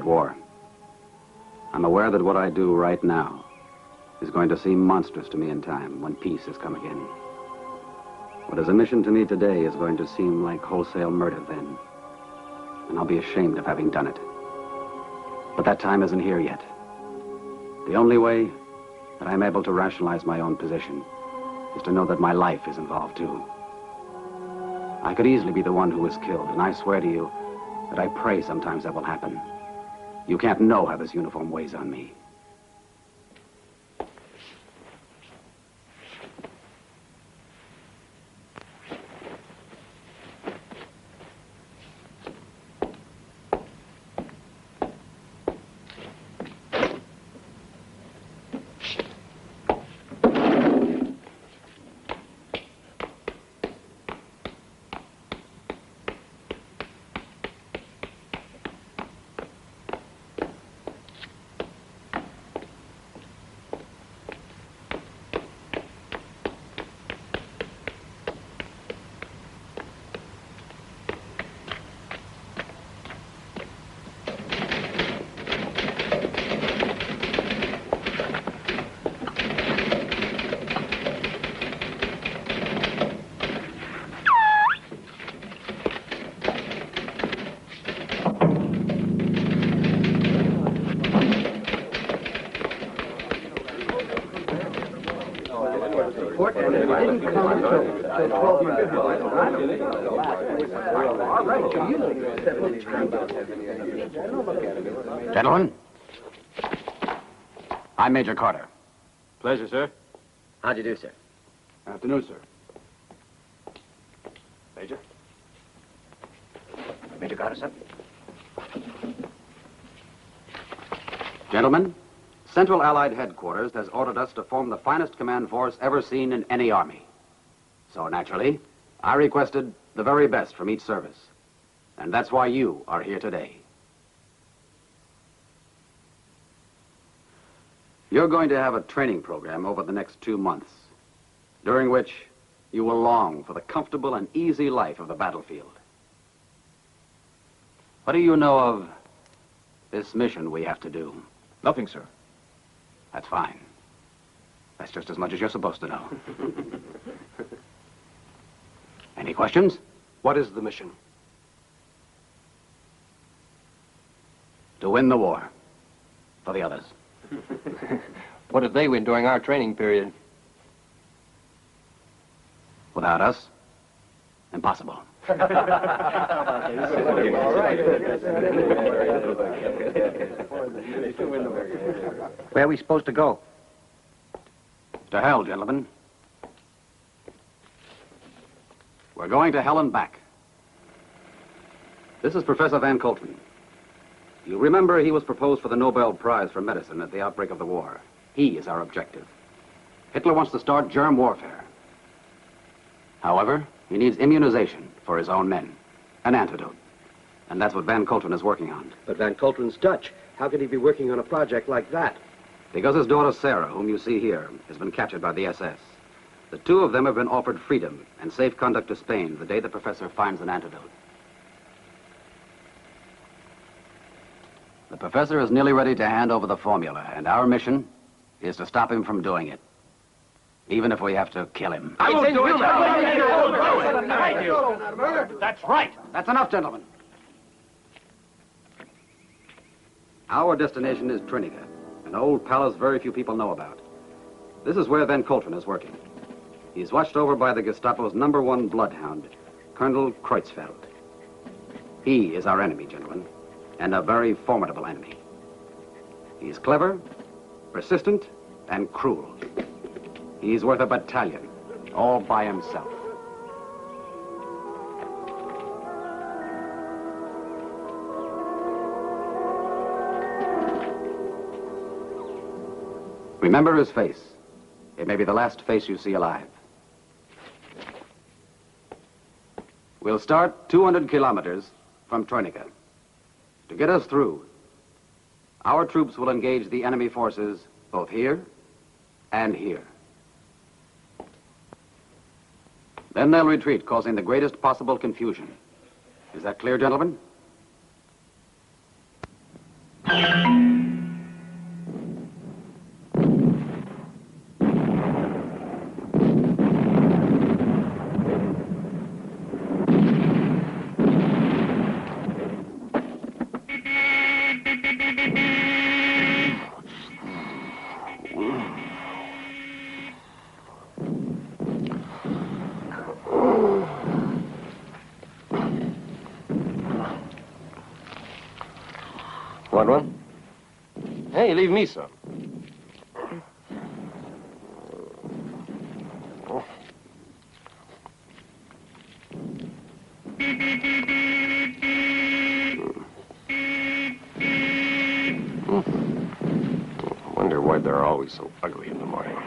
at war. I'm aware that what I do right now is going to seem monstrous to me in time when peace has come again. What is a mission to me today is going to seem like wholesale murder then. And I'll be ashamed of having done it. But that time isn't here yet. The only way that I'm able to rationalize my own position is to know that my life is involved too. I could easily be the one who was killed, and I swear to you that I pray sometimes that will happen. You can't know how this uniform weighs on me. Gentlemen, I'm Major Carter. Pleasure, sir. How'd you do, sir? Afternoon, sir. Major? Major Carter, sir? Gentlemen, Central Allied Headquarters has ordered us to form the finest command force ever seen in any army. So naturally, I requested the very best from each service. And that's why you are here today. You're going to have a training program over the next 2 months, during which you will long for the comfortable and easy life of the battlefield. What do you know of this mission we have to do? Nothing, sir. That's fine. That's just as much as you're supposed to know. Any questions? What is the mission? To win the war. For the others. What did they win during our training period? Without us, impossible. Where are we supposed to go? To hell, gentlemen. We're going to hell and back. This is Professor Van Coltman. You remember he was proposed for the Nobel Prize for Medicine at the outbreak of the war. He is our objective. Hitler wants to start germ warfare. However, he needs immunization for his own men. An antidote. And that's what Van Coltman is working on. But Van Coltman's Dutch. How could he be working on a project like that? Because his daughter Sarah, whom you see here, has been captured by the SS. The two of them have been offered freedom and safe conduct to Spain the day the professor finds an antidote. The professor is nearly ready to hand over the formula, and our mission is to stop him from doing it. Even if we have to kill him. I won't do it. That's right. That's enough, gentlemen. Our destination is Trinidad, an old palace very few people know about. This is where Van Coltman is working. He's watched over by the Gestapo's #1 bloodhound, Colonel Kreutzfeld. He is our enemy, gentlemen, and a very formidable enemy. He's clever, persistent, and cruel. He's worth a battalion, all by himself. Remember his face. It may be the last face you see alive. We'll start 200 kilometers from Troika. To get us through, our troops will engage the enemy forces both here and here. Then they'll retreat, causing the greatest possible confusion. Is that clear, gentlemen? Want one? Hey, leave me some. Wonder why they're always so ugly in the morning.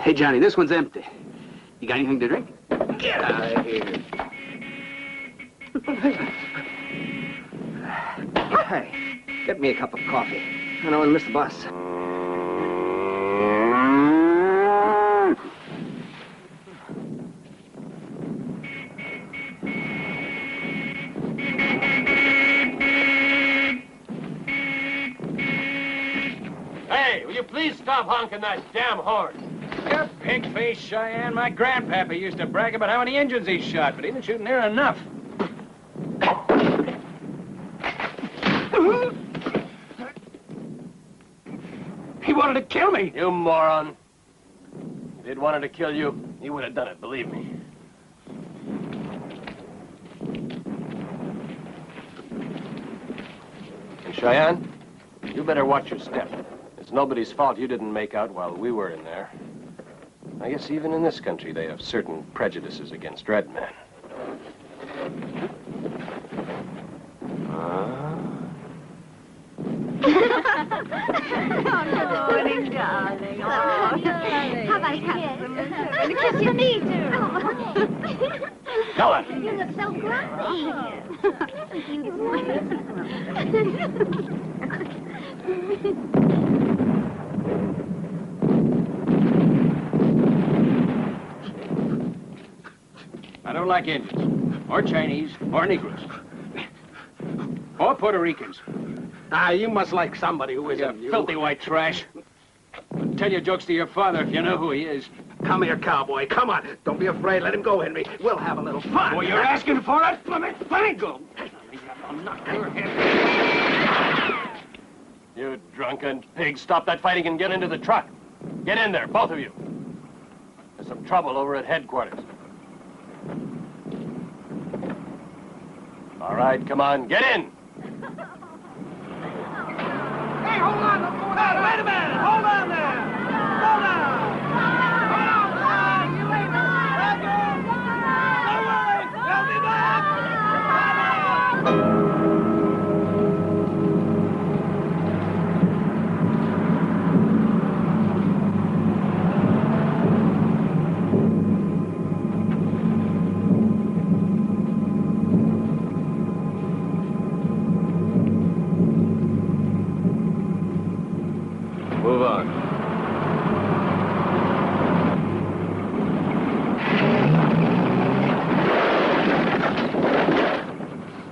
Hey, Johnny, this one's empty. You got anything to drink? Get out of here. Hey, get me a cup of coffee. I don't want to miss the bus. Hey, will you please stop honking that damn horn? You pig-faced Cheyenne. My grandpappy used to brag about how many Injuns he shot, but he didn't shoot near enough. He wanted to kill me. You moron. If he'd wanted to kill you, he would have done it, believe me. And Cheyenne, you better watch your step. It's nobody's fault you didn't make out while we were in there. I guess even in this country, they have certain prejudices against red men. Good morning, darling. Oh, darling. How about handsome? And a kiss on me, too. Ella! You look so grumpy. I don't like Indians, or Chinese, or Negroes, or Puerto Ricans. Ah, you must like somebody who isn't You filthy white trash. Tell your jokes to your father if you know who he is. Come here, cowboy. Come on. Don't be afraid. Let him go, Henry. We'll have a little fun. Well, you're asking for it? Let me go. I'll knock your head. You drunken pig, stop that fighting and get into the truck. Get in there, both of you. There's some trouble over at headquarters. All right, come on, get in. Hey, hold on. Don't go out. Wait a minute. Hold on there. Hold on. Hold on. You ain't back. Don't worry. They'll be back. Move on.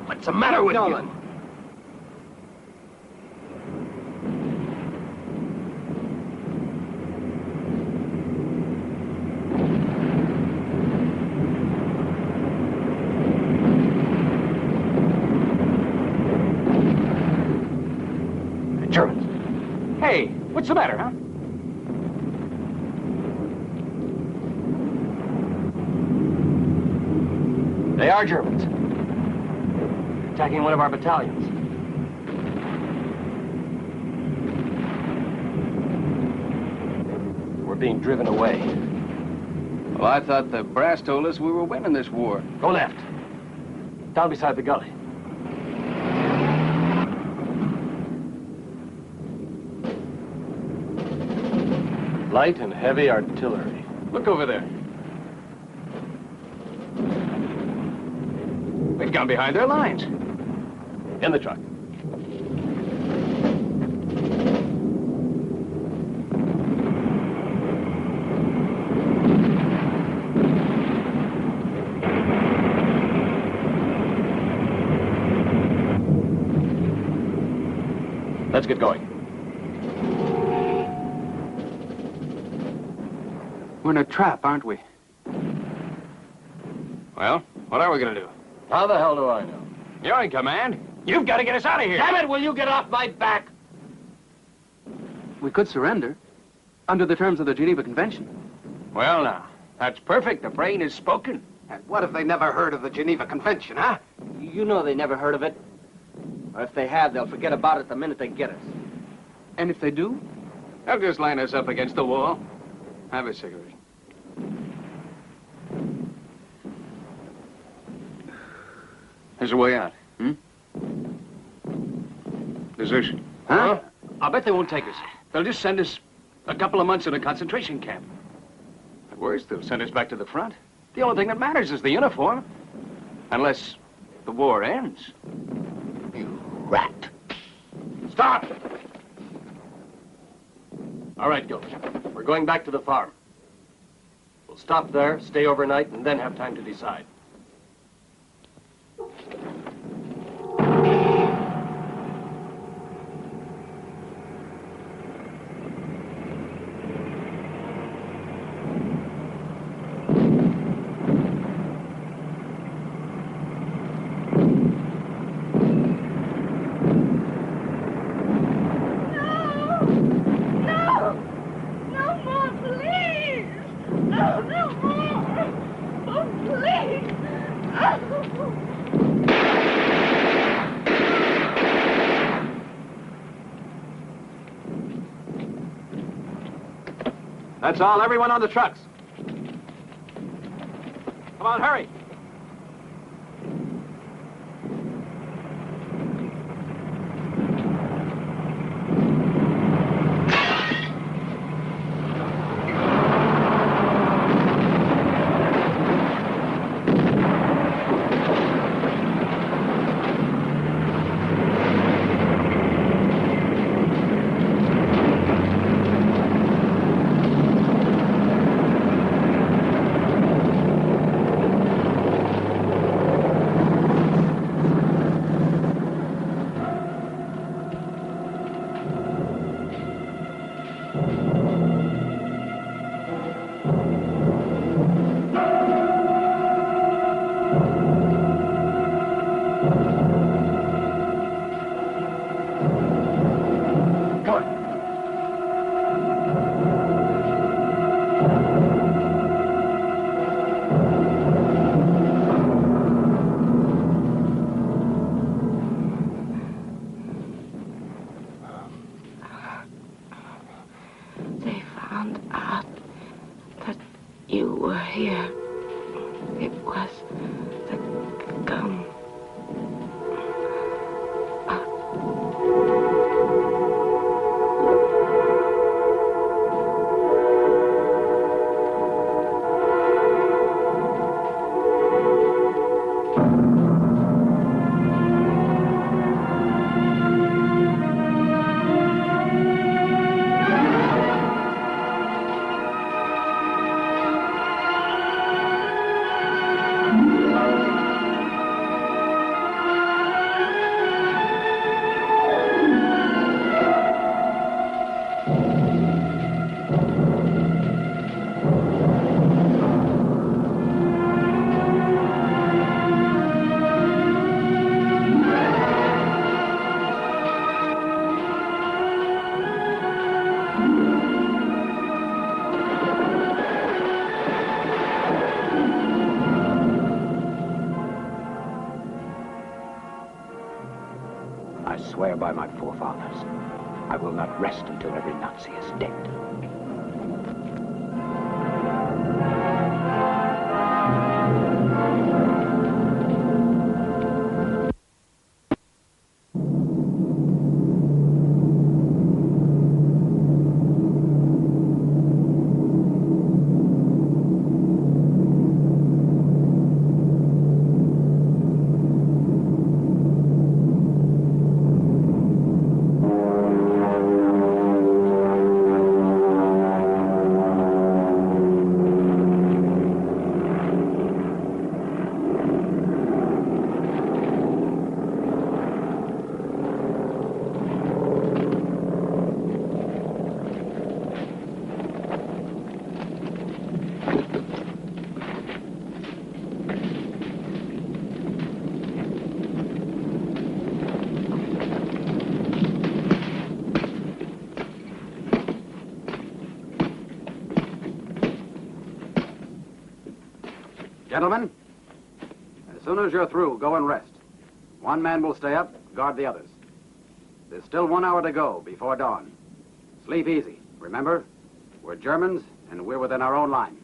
What's the matter with Nolan. you? Germans. Hey, what's the matter, huh? They are Germans. Attacking one of our battalions. We're being driven away. Well, I thought the brass told us we were winning this war. Go left. Down beside the gully. Light and heavy artillery. Look over there. They've gone behind their lines. In the truck. Let's get going. We're in a trap, aren't we? Well, what are we gonna do? How the hell do I know? You're in command. You've got to get us out of here. Damn it, will you get off my back? We could surrender, under the terms of the Geneva Convention. Well, now, that's perfect. The brain is spoken. And what if they never heard of the Geneva Convention, huh? You know they never heard of it. Or if they have, they'll forget about it the minute they get us. And if they do? They'll just line us up against the wall. Have a cigarette. There's a way out. Desertion. Huh? I'll bet they won't take us. They'll just send us a couple of months in a concentration camp. At worst, they'll send us back to the front. The only thing that matters is the uniform. Unless the war ends. You rat. Stop! All right, Gilbert. We're going back to the farm. We'll stop there, stay overnight, and then have time to decide. That's all. Everyone on the trucks. Come on, hurry. I swear by my forefathers, I will not rest until every Nazi is dead. Gentlemen, as soon as you're through, go and rest. One man will stay up, guard the others. There's still 1 hour to go before dawn. Sleep easy. Remember, we're Germans, and we're within our own lines.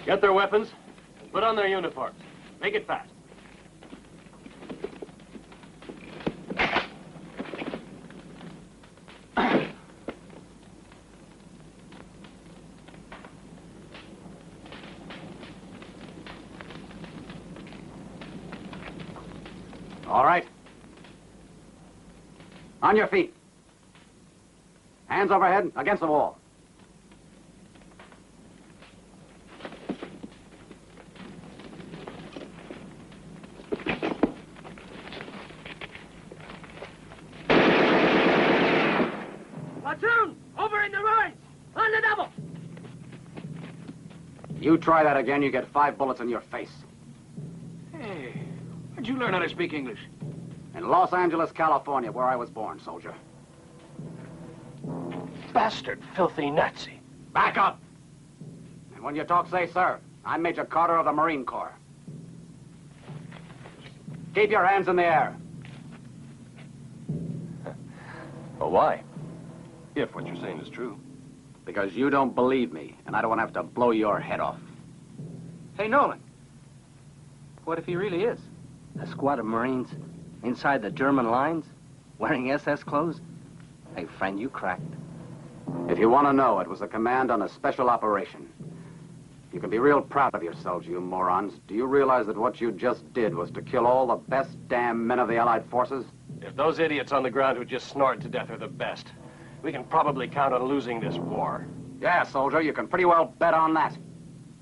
Get their weapons, put on their uniforms. Make it fast. All right. On your feet. Hands overhead, against the wall. Platoon, over in the right, on the double. You try that again, you get 5 bullets in your face. Hey, where'd you learn how to speak English? In Los Angeles, California, where I was born, soldier. Bastard, filthy Nazi. Back up! And when you talk, say, sir. I'm Major Carter of the Marine Corps. Keep your hands in the air. Well, why? If what you're saying is true. Because you don't believe me, and I don't want to have to blow your head off. Hey, Nolan. What if he really is? A squad of Marines inside the German lines, wearing SS clothes? Hey, friend, you cracked. If you want to know, it was a command on a special operation. You can be real proud of yourselves, you morons. Do you realize that what you just did was to kill all the best damn men of the Allied forces? If those idiots on the ground who just snored to death are the best, we can probably count on losing this war. Yeah, soldier, you can pretty well bet on that.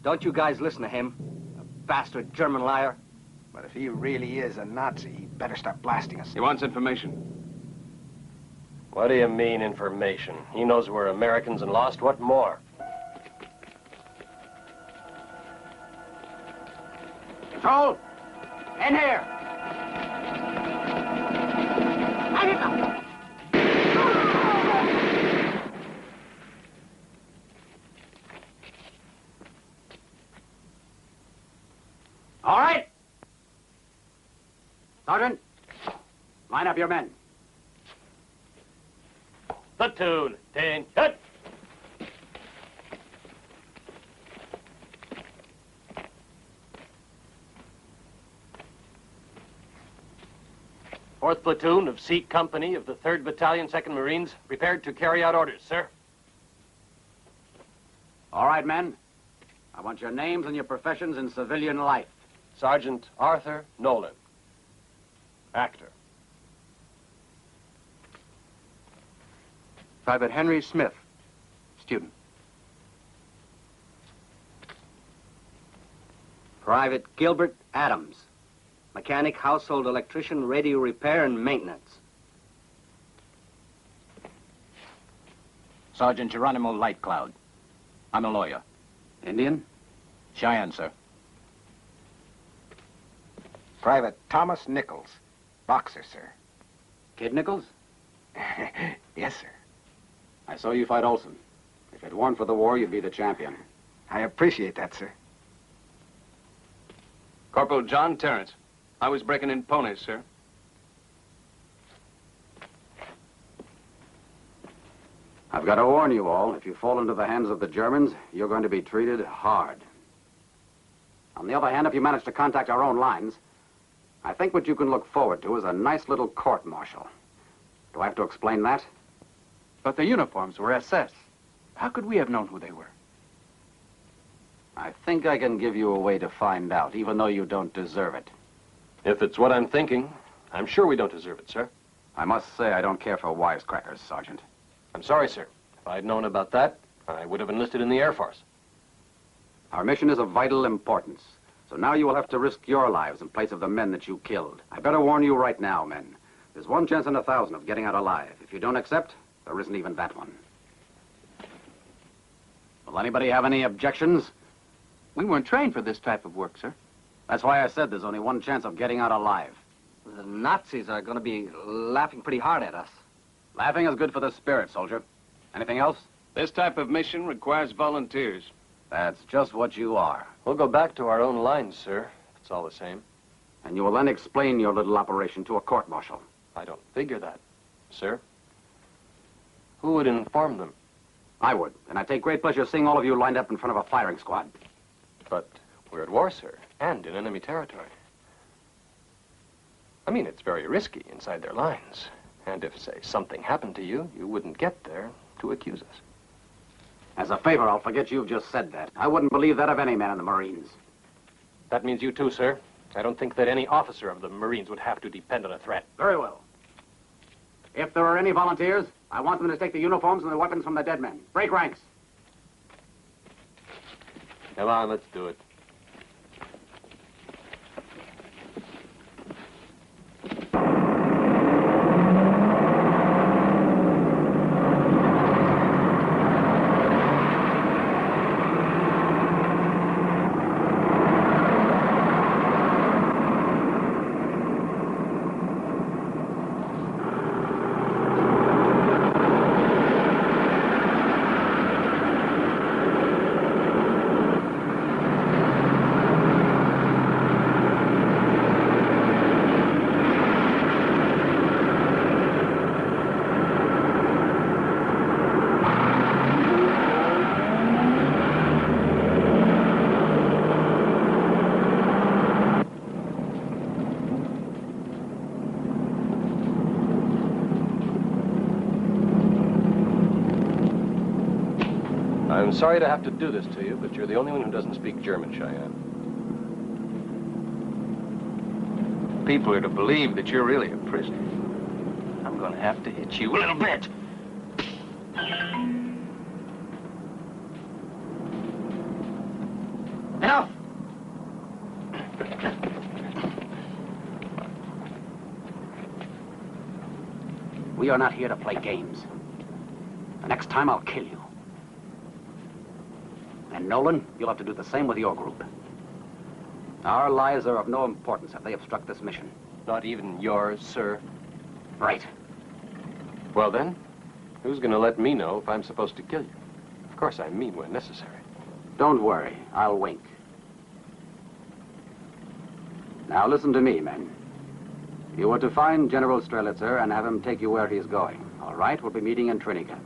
Don't you guys listen to him, a bastard German liar. But if he really is a Nazi, he better start blasting us. He wants information. What do you mean, information? He knows we're Americans and lost. What more? Patrol! In here! All right. Sergeant, line up your men. Platoon, 10, cut! Fourth platoon of C Company of the 3rd Battalion, 2nd Marines, prepared to carry out orders, sir. All right, men. I want your names and your professions in civilian life. Sergeant Arthur Nolan, actor. Private Henry Smith, student. Private Gilbert Adams, mechanic, household electrician, radio repair and maintenance. Sergeant Geronimo Lightcloud. I'm a lawyer. Indian? Cheyenne, sir. Private Thomas Nichols, boxer, sir. Kid Nichols? Yes, sir. I saw you fight Olson. If it weren't for the war, you'd be the champion. I appreciate that, sir. Corporal John Terrence. I was breaking in ponies, sir. I've got to warn you all, if you fall into the hands of the Germans, you're going to be treated hard. On the other hand, if you manage to contact our own lines, I think what you can look forward to is a nice little court-martial. Do I have to explain that? But the uniforms were SS. How could we have known who they were? I think I can give you a way to find out, even though you don't deserve it. If it's what I'm thinking, I'm sure we don't deserve it, sir. I must say I don't care for wisecrackers, Sergeant. I'm sorry, sir. If I'd known about that, I would have enlisted in the Air Force. Our mission is of vital importance, so now you will have to risk your lives in place of the men that you killed. I better warn you right now, men. There's 1 chance in 1,000 of getting out alive. If you don't accept, there isn't even that one. Will anybody have any objections? We weren't trained for this type of work, sir. That's why I said there's only 1 chance of getting out alive. The Nazis are going to be laughing pretty hard at us. Laughing is good for the spirit, soldier. Anything else? This type of mission requires volunteers. That's just what you are. We'll go back to our own lines, sir. It's all the same. And you will then explain your little operation to a court-martial. I don't figure that, sir. Who would inform them? I would, and I take great pleasure seeing all of you lined up in front of a firing squad. But we're at war, sir, and in enemy territory. I mean, it's very risky inside their lines. And if, say, something happened to you, you wouldn't get there to accuse us. As a favor, I'll forget you've just said that. I wouldn't believe that of any man in the Marines. That means you too, sir. I don't think that any officer of the Marines would have to depend on a threat. Very well. If there are any volunteers, I want them to take the uniforms and the weapons from the dead men. Break ranks. Come on, let's do it. I'm sorry to have to do this to you, but you're the only one who doesn't speak German, Cheyenne. People are to believe that you're really a prisoner. I'm going to have to hit you a little bit. Enough! We are not here to play games. The next time, I'll kill you. And Nolan, you'll have to do the same with your group. Our lives are of no importance if they obstruct this mission. Not even yours, sir? Right. Well then, who's gonna let me know if I'm supposed to kill you? Of course I mean when necessary. Don't worry, I'll wink. Now listen to me, men. You are to find General Strelitzer and have him take you where he's going. All right, we'll be meeting in Trinica.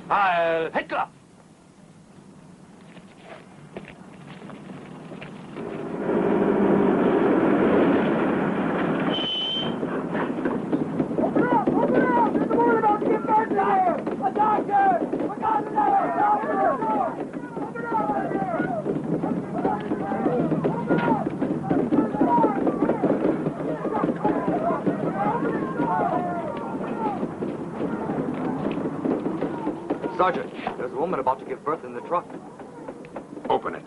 Heil Hitler! Sergeant, there's a woman about to give birth in the truck. Open it.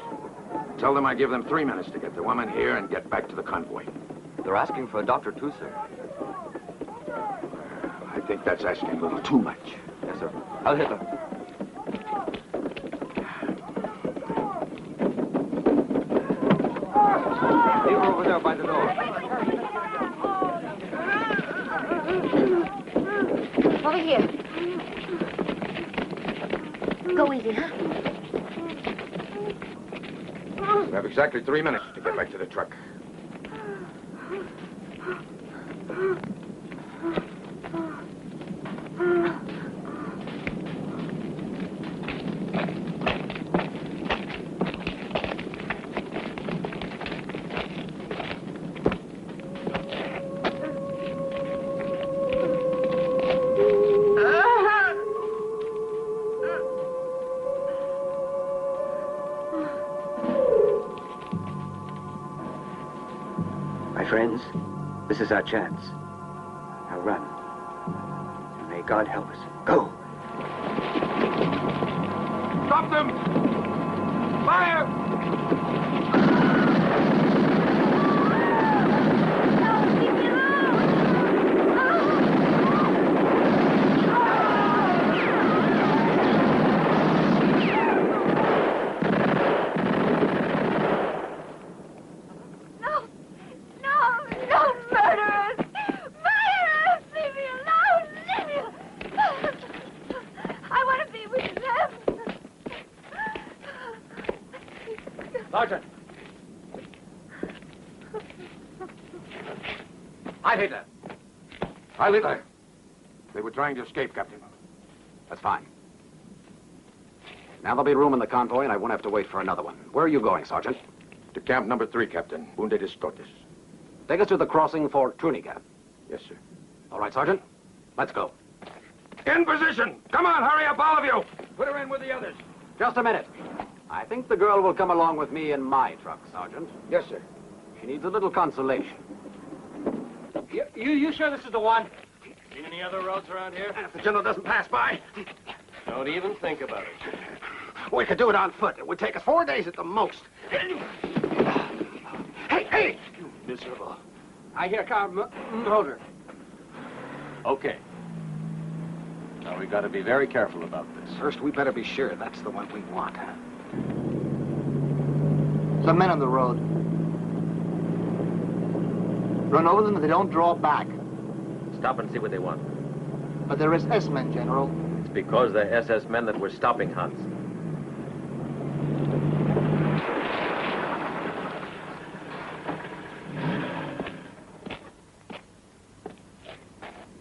Tell them I give them 3 minutes to get the woman here and get back to the convoy. They're asking for a doctor, too, sir. I think that's asking a little too much. Yes, sir. Heil Hitler. Leave her over there by the door. Over here. Go easy, huh? We have exactly 3 minutes to get back to the truck. Friends, this is our chance. Now run. And may God help us. Go! Stop them! Fire! Sergeant! Heil Hitler! Heil Hitler! They were trying to escape, Captain. That's fine. Now there'll be room in the convoy, and I won't have to wait for another one. Where are you going, Sergeant? To camp number 3, Captain. Wounded Escotes. Take us to the crossing for Trunica. Yes, sir. All right, Sergeant. Let's go. In position! Come on, hurry up, all of you! Put her in with the others. Just a minute. I think the girl will come along with me in my truck, Sergeant. Yes, sir. She needs a little consolation. You sure this is the one? Seen any other roads around here? If the general doesn't pass by, Don't even think about it. we could do it on foot. It would take us 4 days at the most. Hey! You miserable. I hear car motor. Okay. Now, we've got to be very careful about this. First, we better be sure that's the one we want. Some men on the road. Run over them and they don't draw back. Stop and see what they want. But they're SS men, General. It's because they're SS men that we're stopping Hans.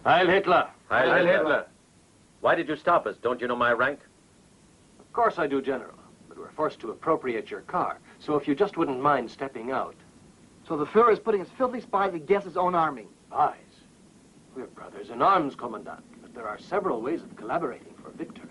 Heil Hitler! Heil Hitler! Why did you stop us? Don't you know my rank? Of course I do, General. But we're forced to appropriate your car. So if you just wouldn't mind stepping out. So the Fuhrer is putting his filthy spies against his own army. Spies? We're brothers in arms, Commandant. But there are several ways of collaborating for victory.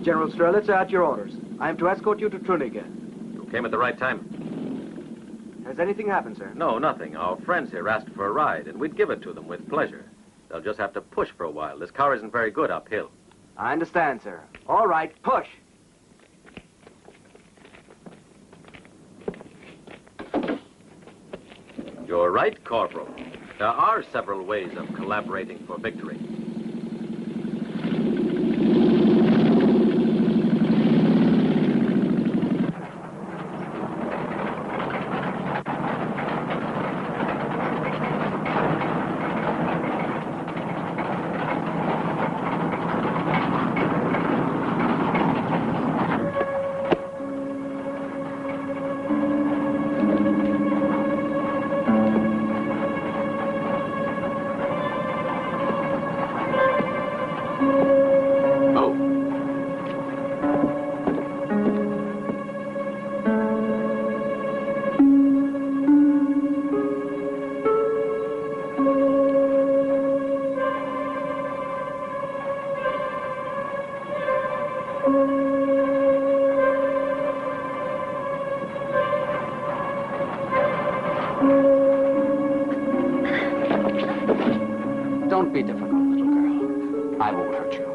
General Strelitz, at your orders. I am to escort you to Trunica. You came at the right time. Has anything happened, sir? No, nothing. Our friends here asked for a ride, and we'd give it to them with pleasure. They'll just have to push for a while. This car isn't very good uphill. I understand, sir. All right, push. You're right, Corporal. There are several ways of collaborating for victory. Don't be difficult, little girl. I won't hurt you.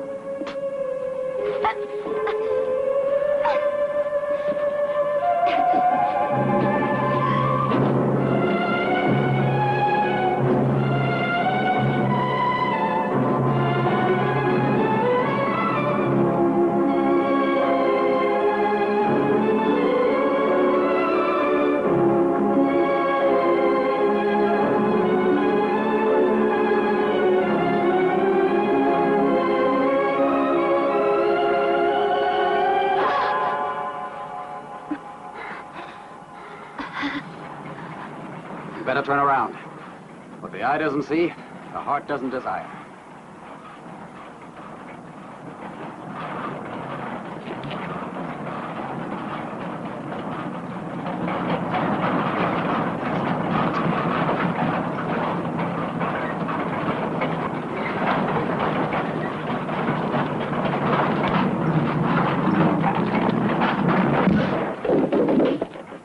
Better turn around. What the eye doesn't see, the heart doesn't desire.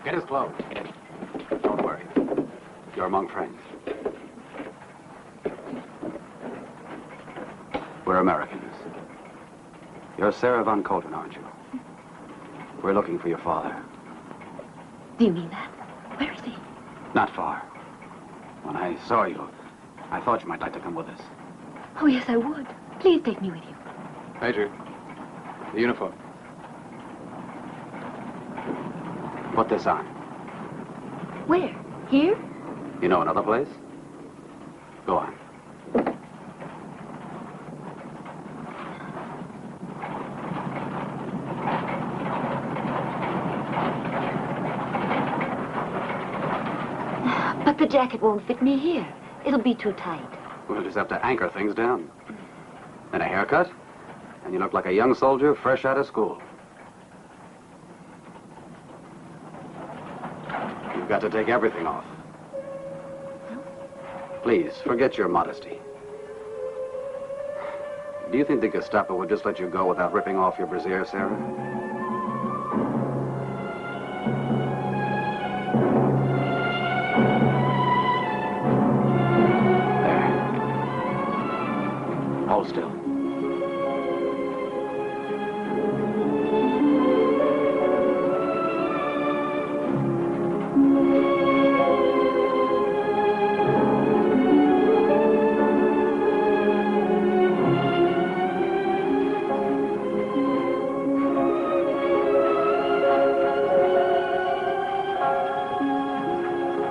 Get his clothes. Don't worry. You're among friends. We're Americans. You're Sarah Von Colton, aren't you? We're looking for your father. Do you mean that? Where is he? Not far. When I saw you, I thought you might like to come with us. Oh, yes, I would. Please take me with you. Major, the uniform. Put this on. Where? Here? You know another place? Go on. But the jacket won't fit me here. It'll be too tight. We'll just have to anchor things down. And a haircut, and you look like a young soldier fresh out of school. You've got to take everything off. Please, forget your modesty. Do you think the Gestapo would just let you go without ripping off your brassiere, Sarah? There. Hold still.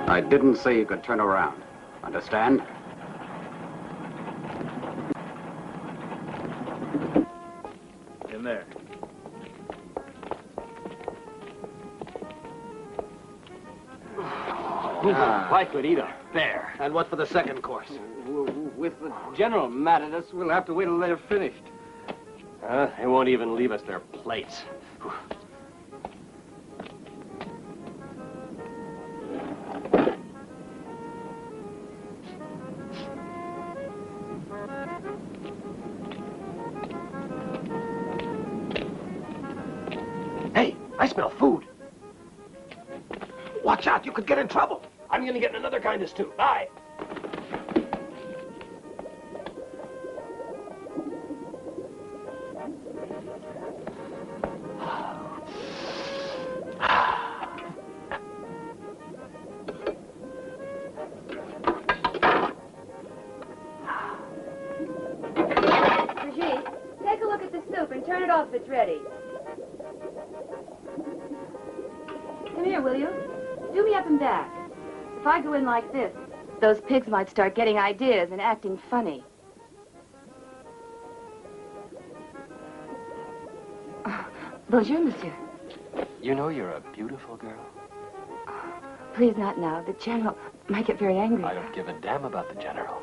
I didn't say you could turn around. Understand? In there. I could eat up there. And what for the second course? With the general mad at us, we'll have to wait till they're finished. They won't even leave us their plates. Hey, I smell food. What? Watch out, you could get in trouble. I'm gonna get in another kind of stew. Bye. Brigitte, take a look at the soup and turn it off if it's ready. Come here, will you? Do me up and back. If I go in like this, those pigs might start getting ideas and acting funny. Bonjour, monsieur. You know you're a beautiful girl. Please, not now. The General might get very angry. I don't give a damn about the General.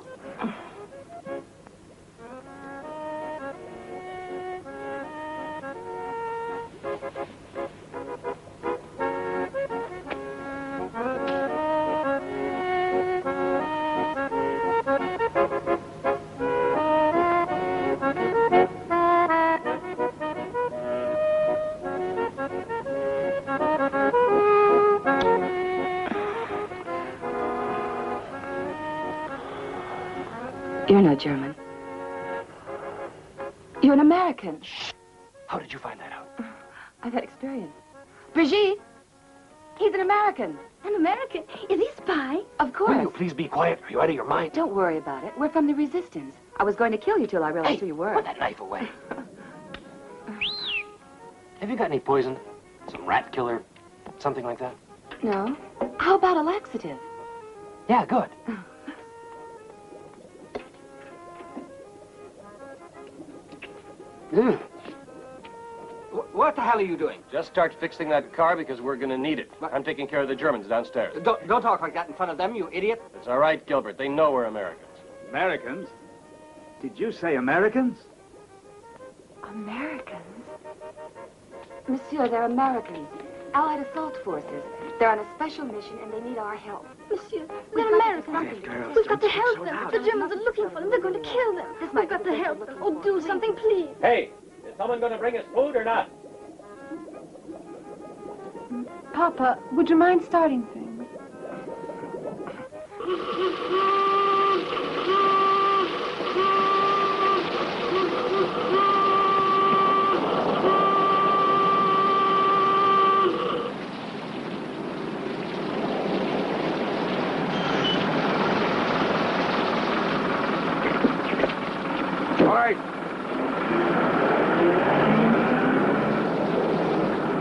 You're no German. You're an American. How did you find that out? I've had experience. Brigitte, he's an American. An American? Is he a spy? Of course. Will you please be quiet? Are you out of your mind? Don't worry about it. We're from the resistance. I was going to kill you till I realized Hey, who you were. put that knife away. Have you got any poison? Some rat killer? Something like that? No. How about a laxative? Yeah, good. What the hell are you doing? Just start fixing that car because we're gonna need it. I'm taking care of the Germans downstairs. Don't talk like that in front of them, you idiot. It's all right, Gilbert. They know we're Americans. Americans? Did you say Americans? Americans? Monsieur, they're Americans. Allied assault forces. They're on a special mission and they need our help. Monsieur, they're Americans. We've got to help them. The Germans are looking for them. They're going to kill them. We've got to help them. Oh, do something, please. Hey, is someone gonna bring us food or not? Papa, would you mind starting things? All right.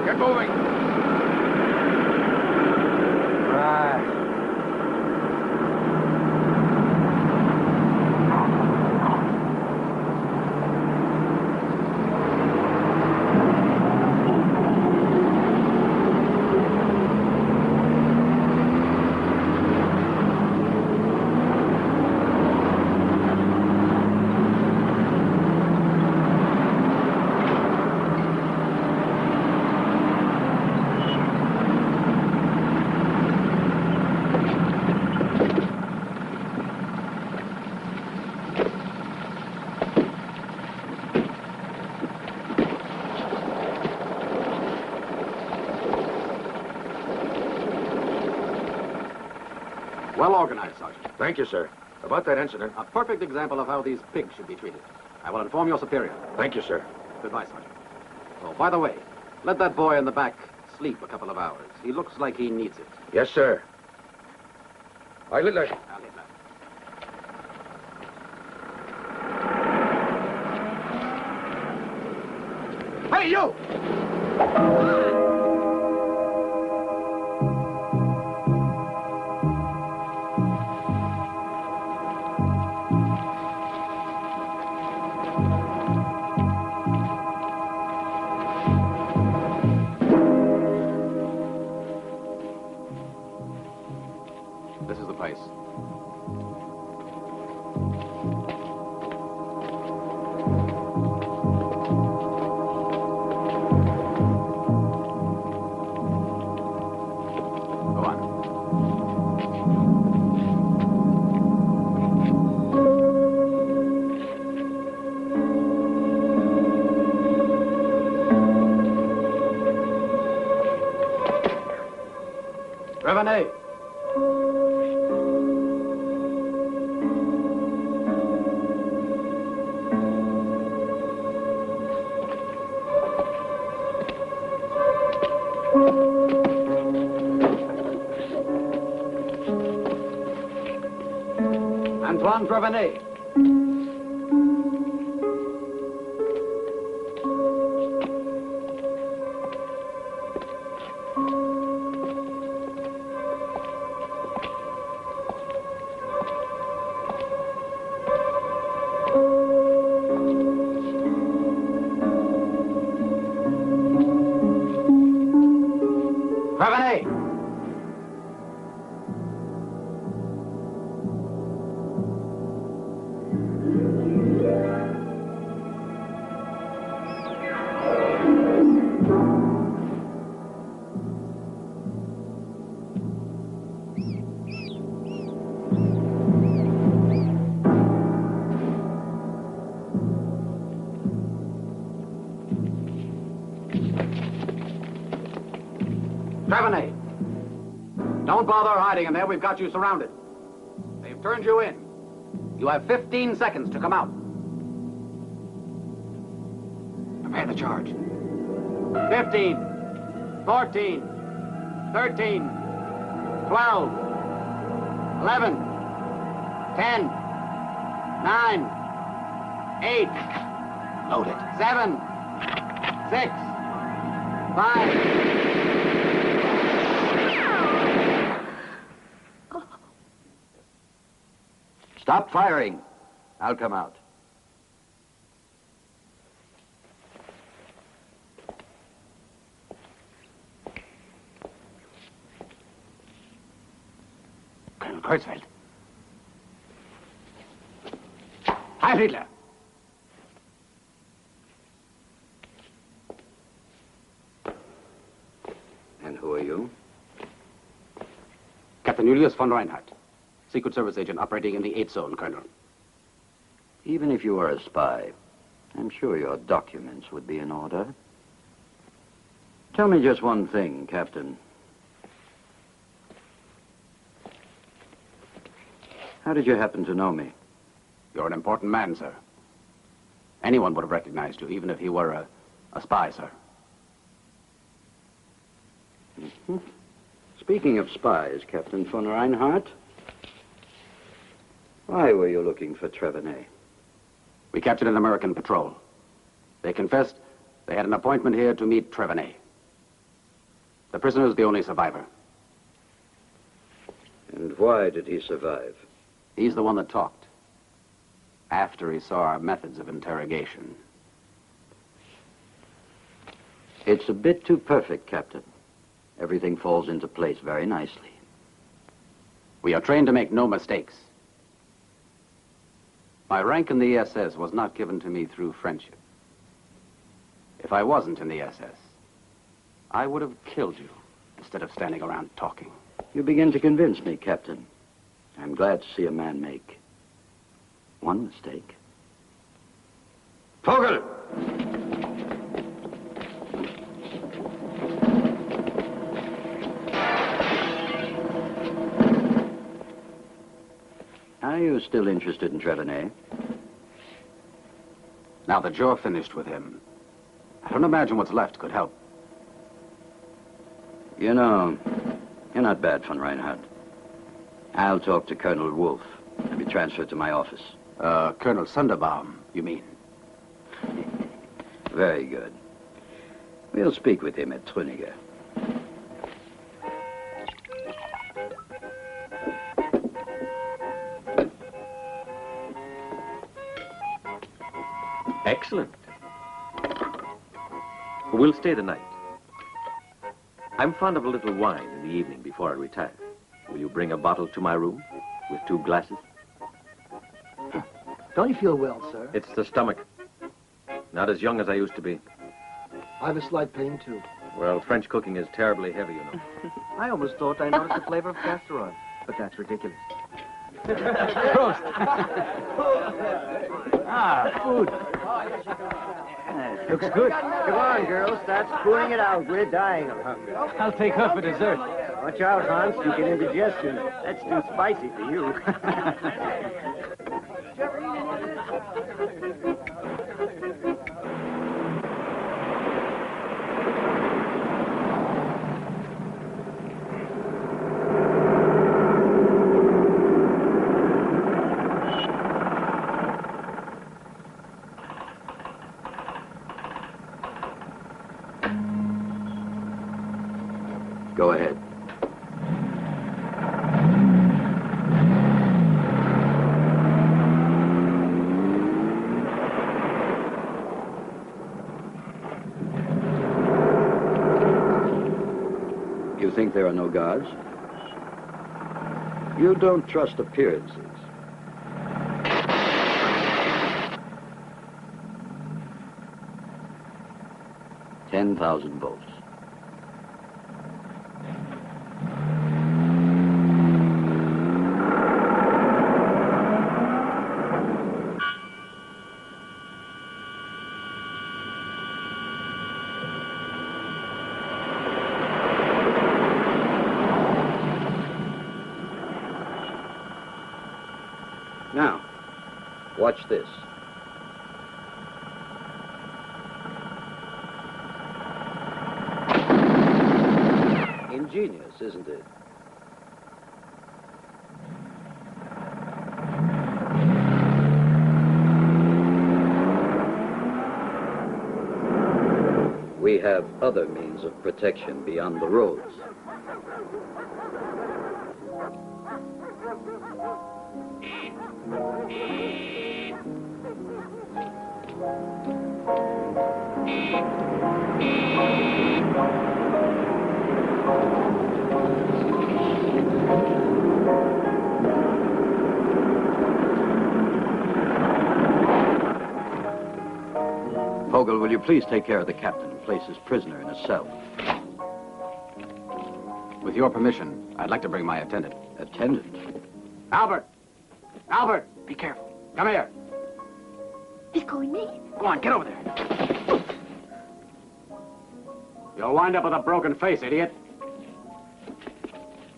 Get moving. Well organized, Sergeant. Thank you, sir. About that incident. A perfect example of how these pigs should be treated. I will inform your superior. Thank you, sir. Goodbye, Sergeant. Oh, by the way, let that boy in the back sleep a couple of hours. He looks like he needs it. Yes, sir. I lit that. Hey, you! This is the place. Reveille. Antoine Prevenet. Prevenet. Prevenet. Don't bother hiding in there. We've got you surrounded. They've turned you in. You have 15 seconds to come out. Prepare the charge. 15, 14, 13, 12, 11, 10, 9, 8. Load it. 7, 6, 5. Stop firing. I'll come out. Colonel Kurzfeld. Heil Hitler. And who are you? Captain Julius von Reinhardt. Secret Service agent operating in the 8th Zone, Colonel. Even if you are a spy, I'm sure your documents would be in order. Tell me just one thing, Captain. How did you happen to know me? You're an important man, sir. Anyone would have recognized you, even if he were a spy, sir. Mm-hmm. Speaking of spies, Captain von Reinhardt, why were you looking for Trevenet? We captured an American patrol. They confessed they had an appointment here to meet Trevenet. The prisoner is the only survivor. And why did he survive? He's the one that talked. After he saw our methods of interrogation. It's a bit too perfect, Captain. Everything falls into place very nicely. We are trained to make no mistakes. My rank in the SS was not given to me through friendship. If I wasn't in the SS, I would have killed you instead of standing around talking. You begin to convince me, Captain. I'm glad to see a man make one mistake. Vogel! Are you still interested in Trevenet? Now that you're finished with him, I don't imagine what's left could help. You know, you're not bad, von Reinhardt. I'll talk to Colonel Wolf and be transferred to my office. Colonel Sunderbaum, you mean? Very good. We'll speak with him at Truniger. Excellent. We'll stay the night. I'm fond of a little wine in the evening before I retire. Will you bring a bottle to my room with 2 glasses? Don't you feel well, sir? It's the stomach. Not as young as I used to be. I have a slight pain, too. Well, French cooking is terribly heavy, you know. I almost thought I noticed the flavor of castor oil, but that's ridiculous. Prost. Food. Looks good. Come on, girls. Start spooning it out. We're dying of hunger. I'll take her for dessert. Watch out, Hans. You get indigestion. That's too spicy for you. Go ahead. You think there are no gods? You don't trust appearances. $10,000 volts. Now, watch this. Ingenious, isn't it? We have other means of protection beyond the roads. Vogel, will you please take care of the captain and place his prisoner in a cell? With your permission, I'd like to bring my attendant. Attendant? Albert! Albert! Be careful. Come here. He's calling me. Go on, get over there. You'll wind up with a broken face, idiot.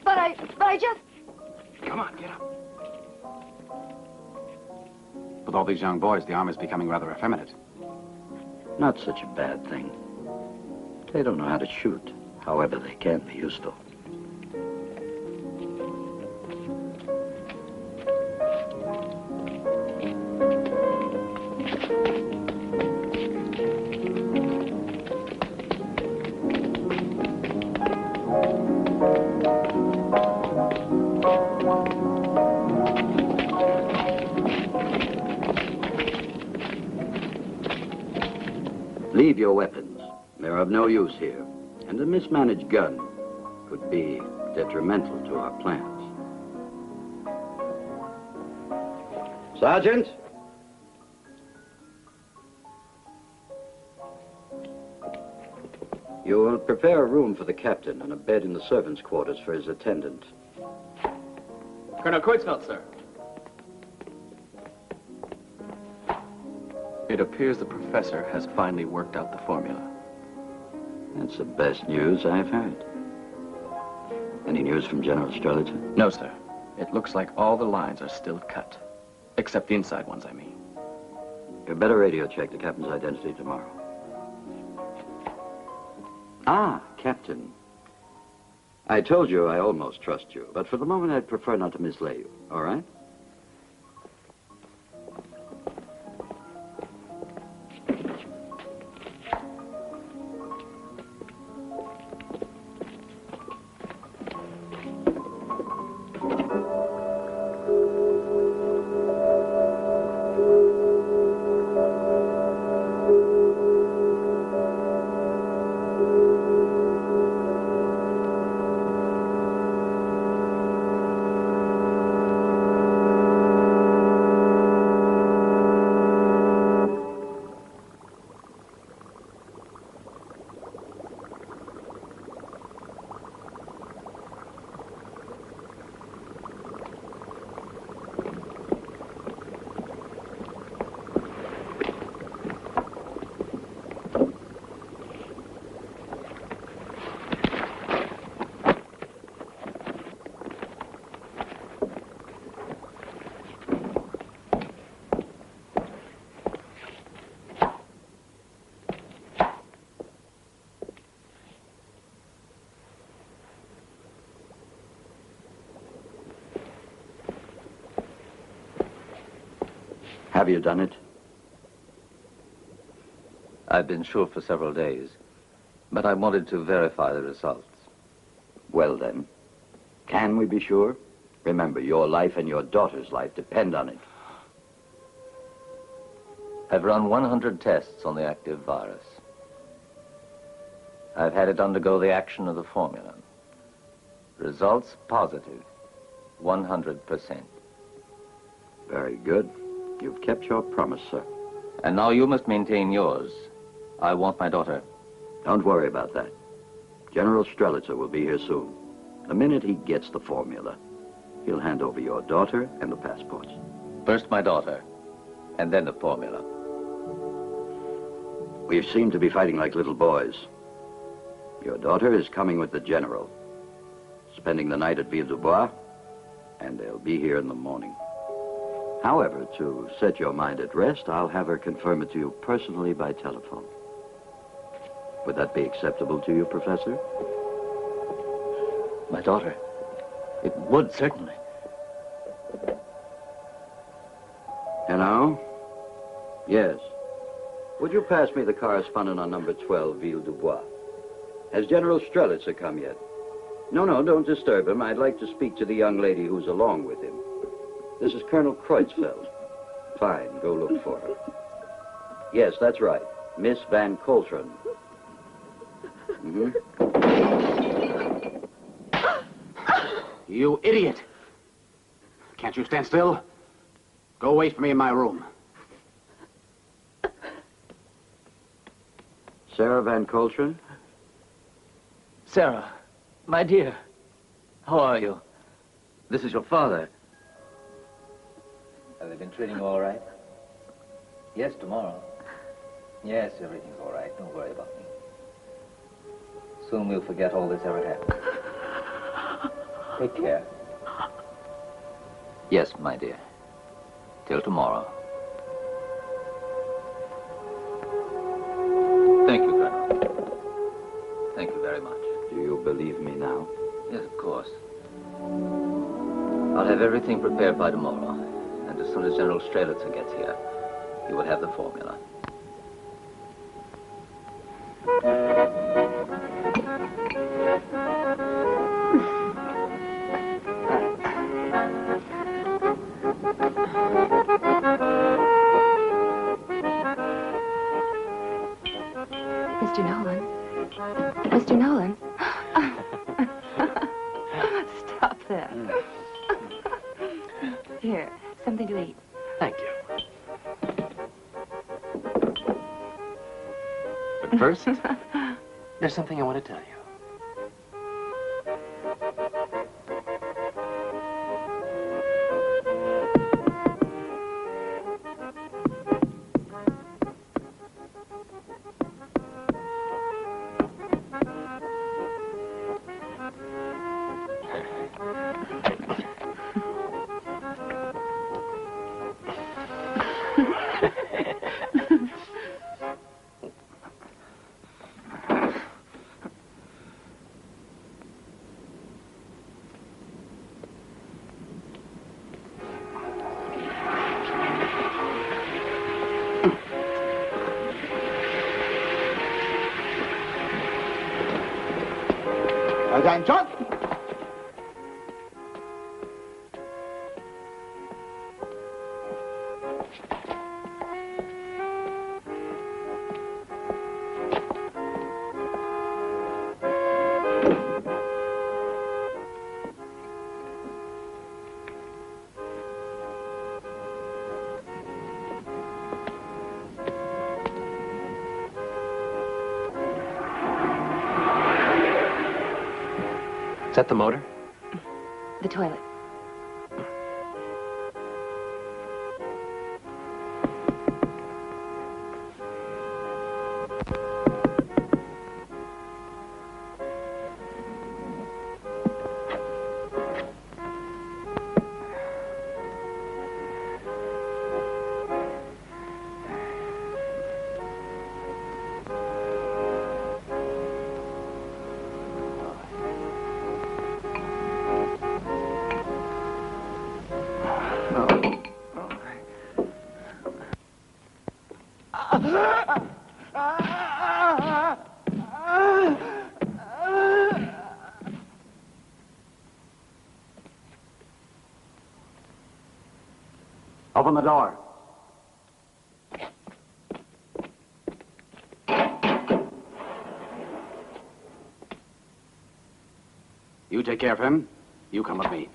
But I just... Come on, get up. With all these young boys, the army's becoming rather effeminate. Not such a bad thing. They don't know how to shoot. However, they can be useful. Leave your weapons. They're of no use here. And a mismanaged gun could be detrimental to our plans. Sergeant! You will prepare a room for the captain and a bed in the servants' quarters for his attendant. Colonel Kreutzfeld, sir. It appears the professor has finally worked out the formula. That's the best news I've heard. Any news from General Strelitzin? No, sir. It looks like all the lines are still cut. Except the inside ones, I mean. You better radio check the captain's identity tomorrow. Ah, Captain. I told you I almost trust you, but for the moment I'd prefer not to mislay you, all right? Have you done it? I've been sure for several days, but I wanted to verify the results. Well then, can we be sure? Remember, your life and your daughter's life depend on it. I've run 100 tests on the active virus. I've had it undergo the action of the formula. Results positive, 100%. Very good. You've kept your promise, sir. And now you must maintain yours. I want my daughter. Don't worry about that. General Strelitzer will be here soon. The minute he gets the formula, he'll hand over your daughter and the passports. First my daughter, and then the formula. We seem to be fighting like little boys. Your daughter is coming with the general, spending the night at Ville-du-Bois, and they'll be here in the morning. However, to set your mind at rest, I'll have her confirm it to you personally by telephone. Would that be acceptable to you, Professor? My daughter? It would, certainly. Hello? Yes. Would you pass me the correspondent on number 12, Ville-du-Bois? Has General Strelitzer come yet? No, don't disturb him. I'd like to speak to the young lady who's along with him. This is Colonel Kreutzfeld. Fine, go look for her. Yes, that's right. Miss Van Coltron. You idiot! Can't you stand still? Go wait for me in my room. Sarah Van Coltron? Sarah, my dear, how are you? This is your father. Have they been treating you all right? Yes, tomorrow. Yes, everything's all right. Don't worry about me. Soon we'll forget all this ever happened. Take care. Yes, my dear. Till tomorrow. Thank you, Colonel. Thank you very much. Do you believe me now? Yes, of course. I'll have everything prepared by tomorrow. And as soon as General Strelitzer gets here, he will have the formula. Mr. Nolan. Mr. Nolan. Stop that. Here, something to eat. Thank you. But first, there's something I want to tell you. Attention! Is that the motor? The toilet. Open the door. You take care of him. You come with me.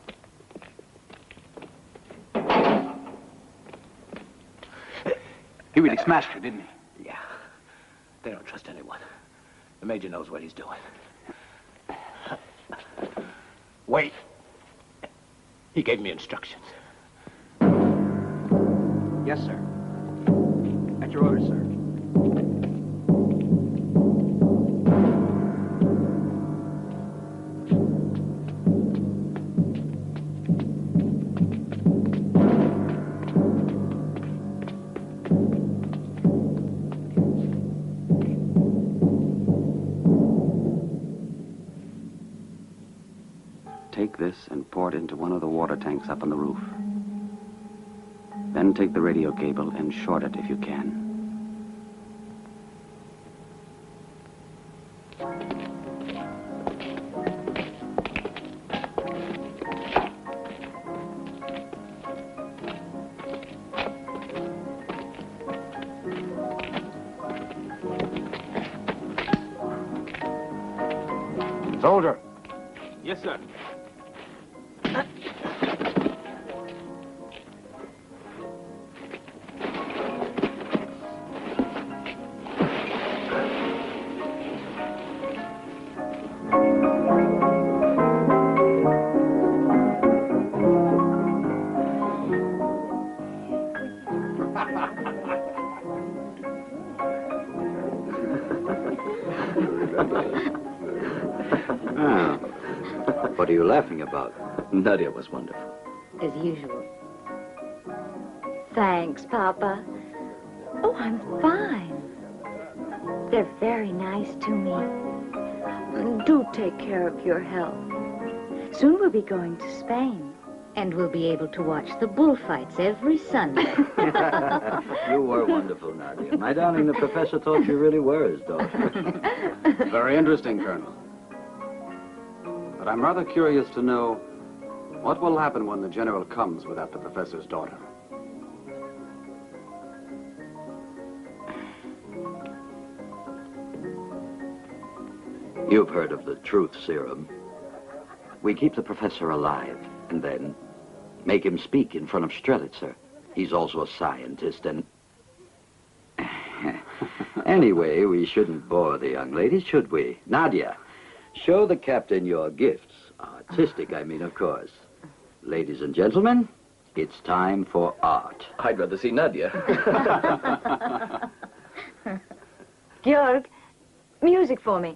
He really smashed her, didn't he? Yeah. They don't trust anyone. The Major knows what he's doing. Wait. He gave me instructions. Yes, sir. At your orders, sir. Take this and pour it into one of the water tanks up on the roof. Then take the radio cable and short it if you can. Soldier. Yes, sir. What are you laughing about? Nadia was wonderful. As usual. Thanks, Papa. Oh, I'm fine. They're very nice to me. Do take care of your health. Soon we'll be going to Spain, and we'll be able to watch the bullfights every Sunday. You were wonderful, Nadia. My darling, the professor thought you really were his daughter. Very interesting, Colonel. But I'm rather curious to know what will happen when the general comes without the professor's daughter. You've heard of the truth serum. We keep the professor alive, and then make him speak in front of Strelitzer. He's also a scientist, and... Anyway, we shouldn't bore the young lady, should we? Nadia, show the captain your gifts. Artistic, I mean, of course. Ladies and gentlemen, it's time for art. I'd rather see Nadia. Georg, music for me.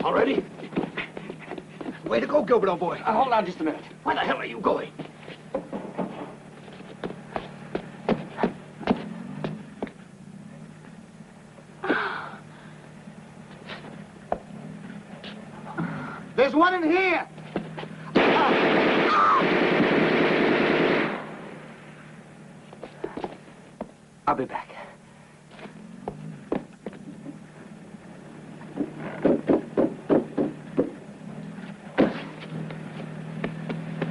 Already? Way to go, Gilbert, old boy. Hold on just a minute. Where the hell are you going? There's one in here. I'll be back.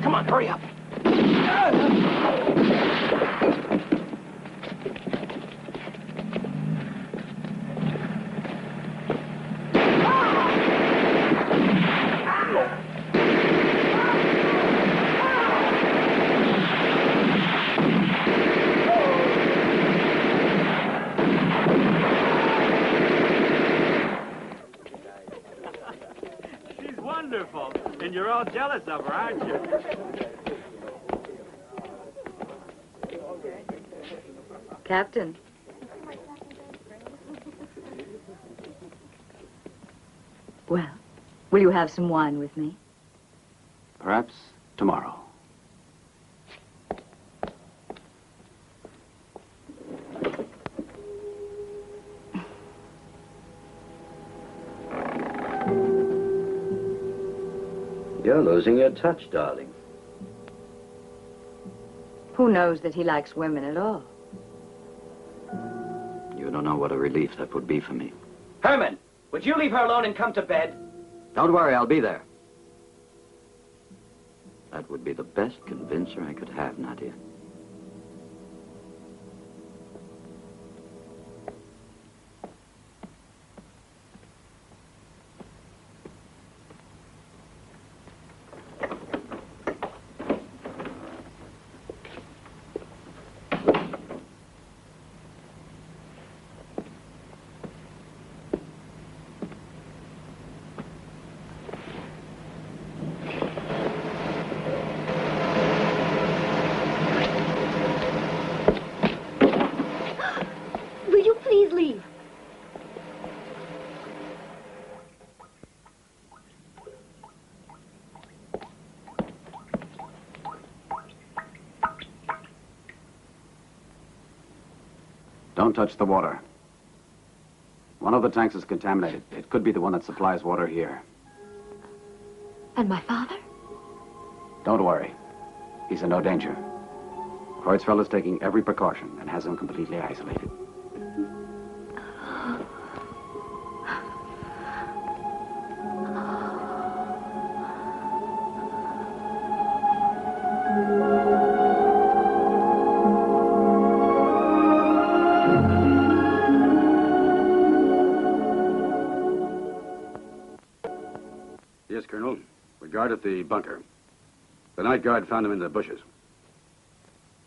Come on, hurry up. She's wonderful, and you're all jealous of her, aren't you? Captain. Well, will you have some wine with me? Perhaps tomorrow. You're losing your touch, darling. Who knows that he likes women at all? You don't know what a relief that would be for me. Herman, would you leave her alone and come to bed? Don't worry, I'll be there. That would be the best convincer I could have, Nadia. Will you please leave? Don't touch the water. One of the tanks is contaminated. It could be the one that supplies water here. And my father? Don't worry. He's in no danger. Kreutzfeld is taking every precaution and has him completely isolated. Yes, Colonel. We guard at the bunker. The night guard found him in the bushes.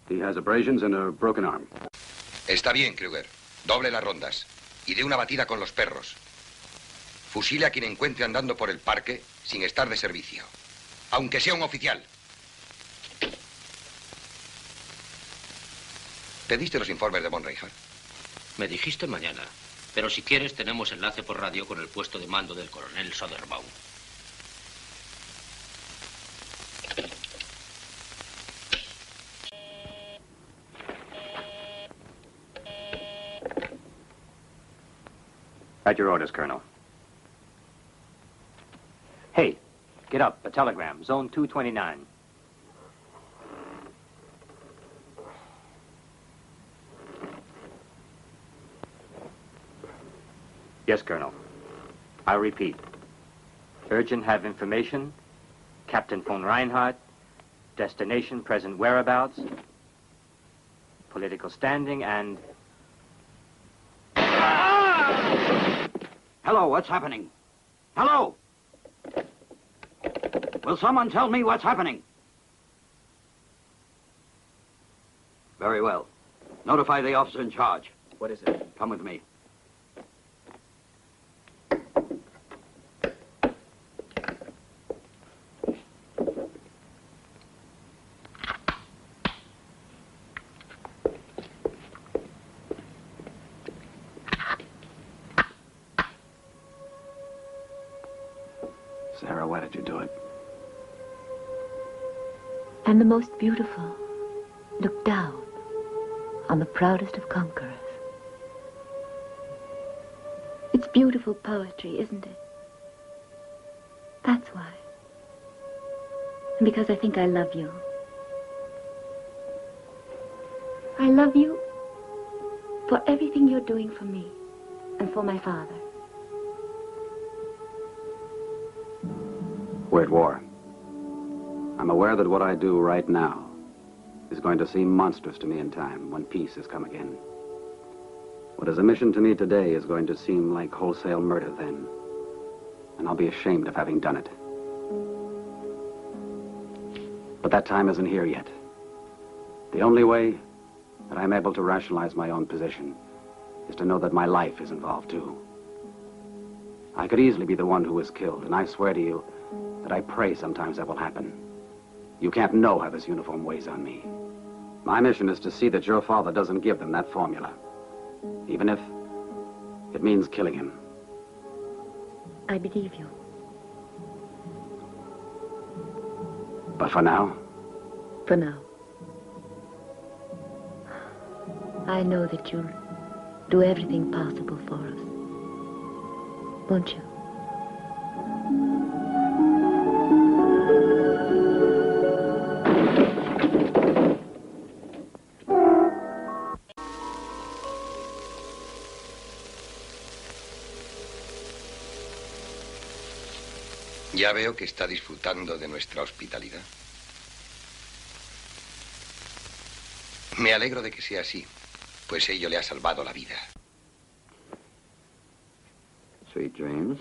He has abrasions and a broken arm. Está bien, Kruger. Doble las rondas. Y dé una batida con los perros. Fusile a quien encuentre andando por el parque sin estar de servicio. Aunque sea un oficial. ¿Pediste los informes de von Reinhardt? Me dijiste mañana. Pero si quieres, tenemos enlace por radio con el puesto de mando del coronel Soderbaum. At your orders, Colonel. Hey, get up. A telegram. Zone 229. Yes, Colonel. I repeat. Urgent have information. Captain von Reinhardt. Destination, present whereabouts. Political standing, and... Hello, what's happening? Hello? Will someone tell me what's happening? Very well. Notify the officer in charge. What is it? Come with me. Sarah, why did you do it? I'm the most beautiful. Look down on the proudest of conquerors. It's beautiful poetry, isn't it? That's why. And because I think I love you. I love you for everything you're doing for me and for my father. We're at war. I'm aware that what I do right now is going to seem monstrous to me in time when peace has come again. What is a mission to me today is going to seem like wholesale murder then. And I'll be ashamed of having done it. But that time isn't here yet. The only way that I'm able to rationalize my own position is to know that my life is involved too. I could easily be the one who was killed, and I swear to you that I pray sometimes that will happen. You can't know how this uniform weighs on me. My mission is to see that your father doesn't give them that formula, even if it means killing him. I believe you. But for now? For now. I know that you'll do everything possible for us. Won't you? Ya veo que está disfrutando de nuestra hospitalidad. Me alegro de que sea así, pues ello le ha salvado la vida. Sweet dreams.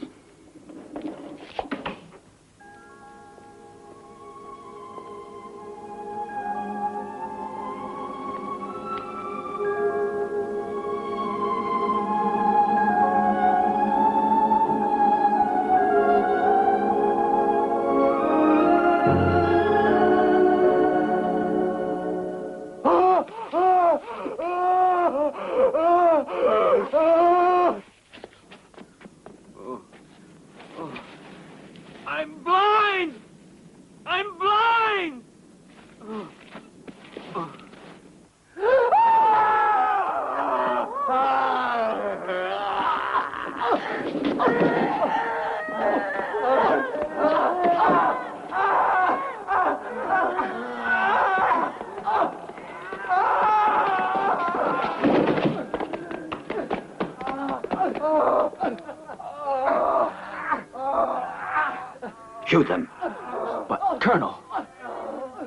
I'm blind! I'm blind! Shoot them. But, Colonel...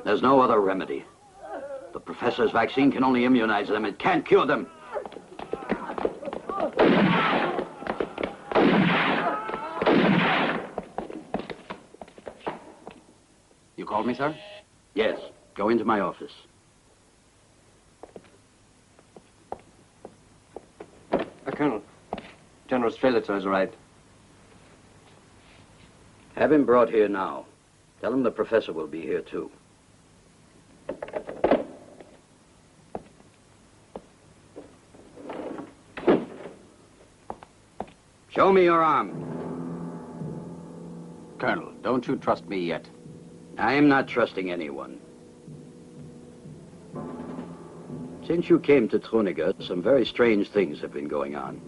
There's no other remedy. The professor's vaccine can only immunize them. It can't cure them. You called me, sir? Yes. Go into my office. Colonel, General Strelitzer is right. Have him brought here now. Tell him the professor will be here, too. Show me your arm. Colonel, don't you trust me yet? I am not trusting anyone. Since you came to Truniger, some very strange things have been going on.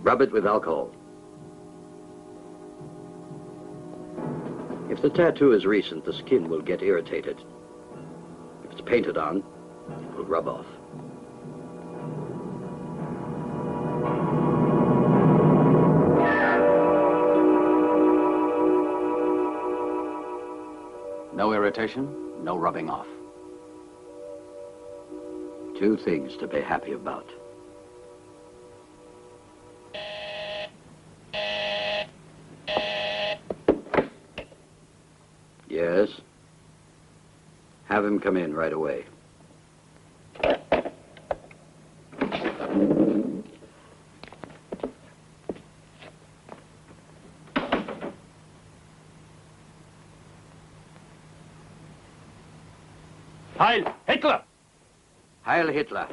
Rub it with alcohol. If the tattoo is recent, the skin will get irritated. If it's painted on, it will rub off. No irritation, no rubbing off. Two things to be happy about. Yes? Have him come in right away. Heil Hitler! Heil Hitler.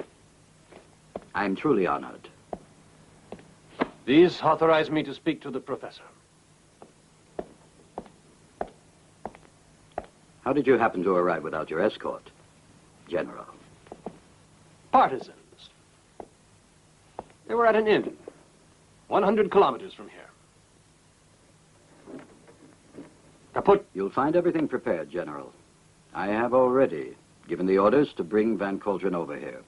I'm truly honored. These authorize me to speak to the professor. How did you happen to arrive without your escort, General? Partisans. They were at an inn, 100 kilometers from here. Kaput. You'll find everything prepared, General. I have already given the orders to bring Van Cauldron over here.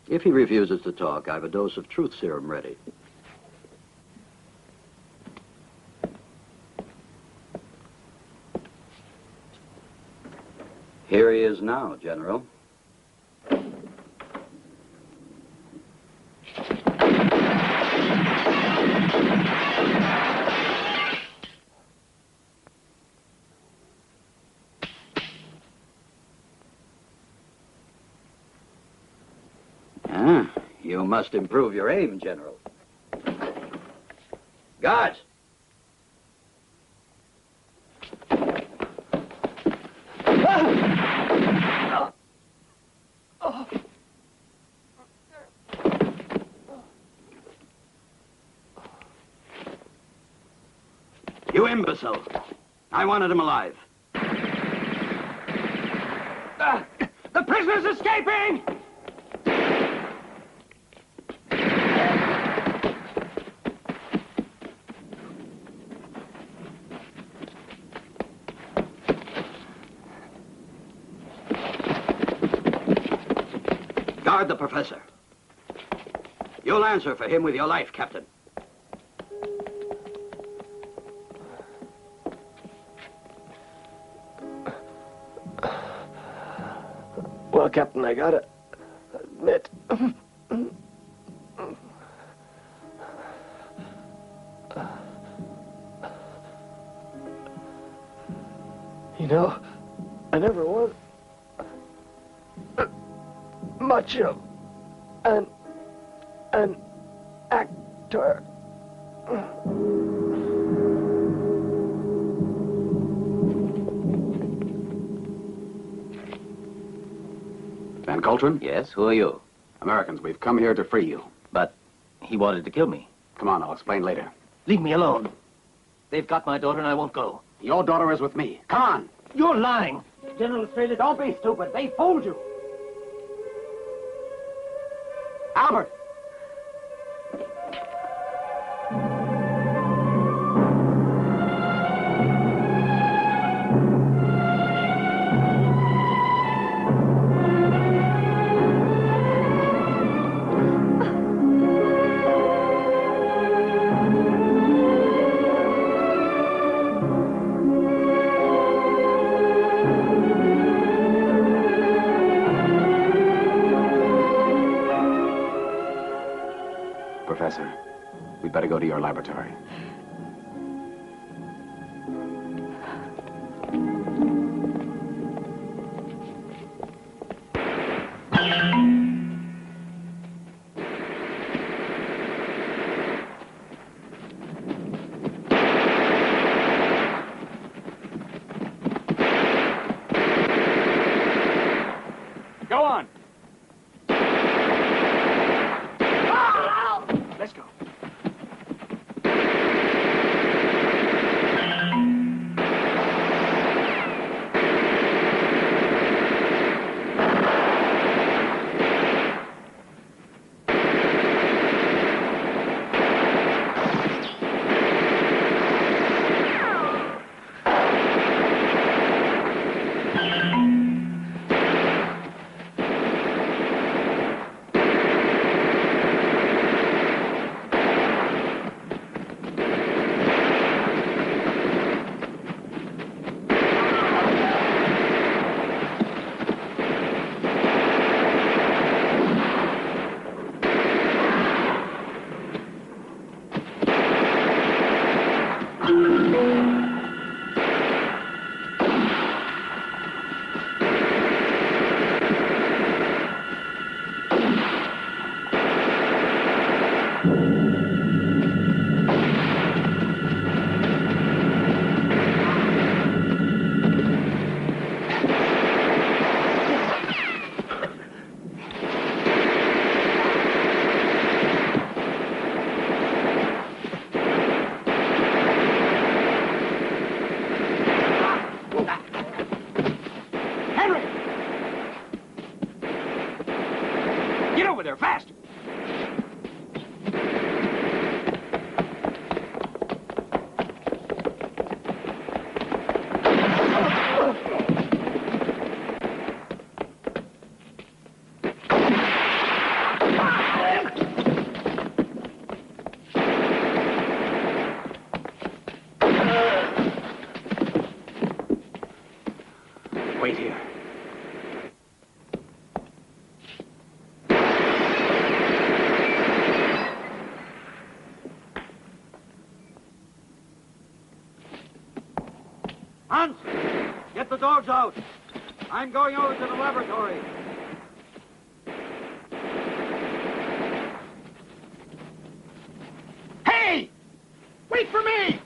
If he refuses to talk, I have a dose of truth serum ready. Here he is now, General. You must improve your aim, General. Guards! You imbecile! I wanted him alive. The prisoner's escaping! Guard the professor. You'll answer for him with your life, Captain. Well, Captain, I gotta admit. You know, I never was much of an actor. Van Cauldron? Yes, who are you? Americans, we've come here to free you. But he wanted to kill me. Come on, I'll explain later. Leave me alone. They've got my daughter and I won't go. Your daughter is with me. Come on. You're lying. General Estrella, don't be stupid. They fooled you. Albert! Professor, we'd better go to your laboratory. Go on. Let's go. wait here. Hans, get the dogs out. I'm going over to the laboratory. Hey! Wait for me!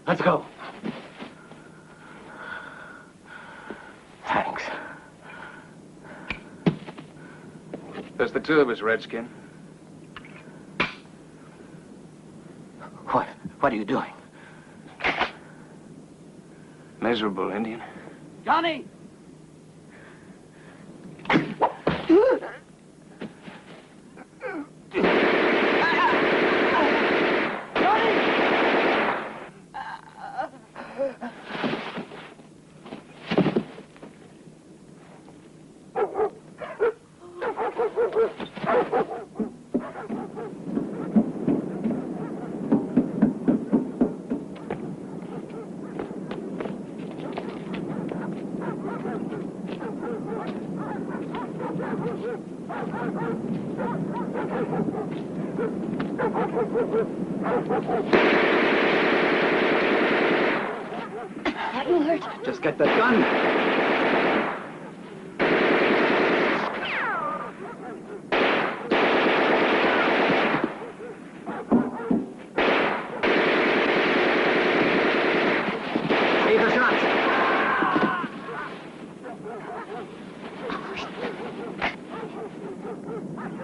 Let's go. Thanks. There's the two of us, Redskin. What are you doing? Miserable Indian. Johnny! That will hurt. Just get that gun. Save the shots.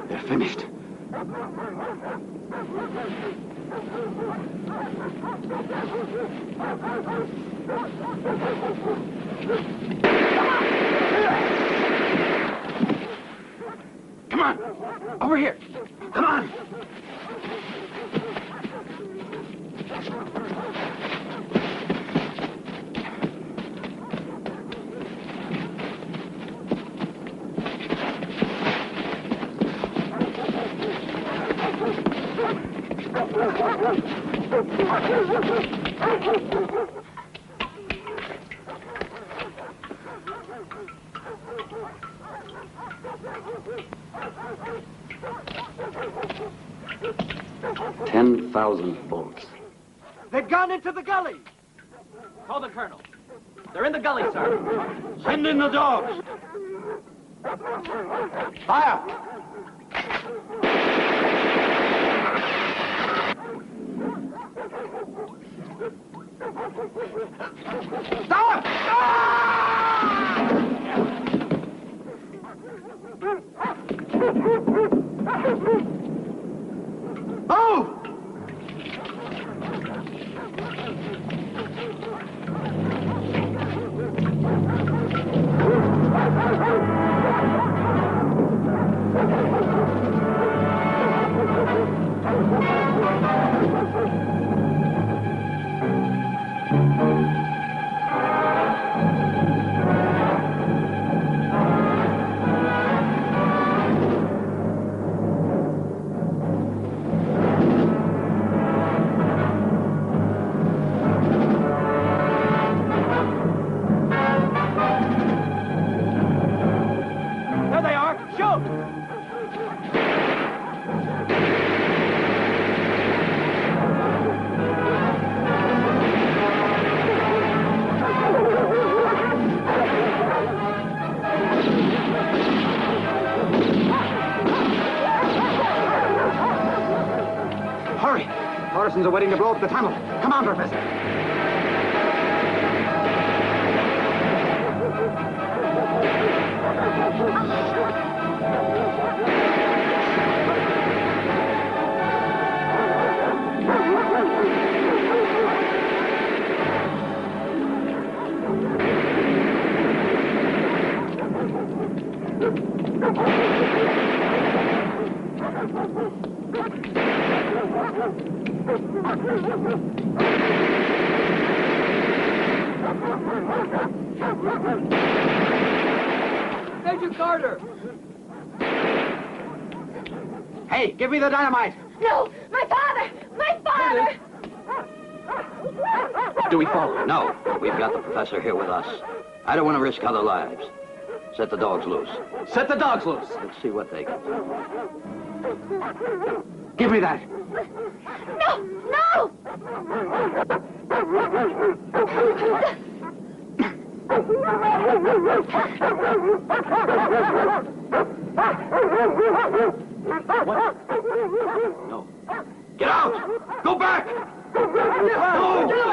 They're finished. Come on! Over here! Come on! Volts. They've gone into the gully. Call the colonel. They're in the gully, sir. Send in the dogs. Fire! Stop! Oh! Russians are waiting to blow up the tunnel. Come on, Professor. Major Carter! Hey, give me the dynamite! No! My father! My father! Do we follow? No. We've got the professor here with us. I don't want to risk other lives. Set the dogs loose. Set the dogs loose! Let's see what they can do. Give me that! No! No! What? No. Get out! Go back! No! No!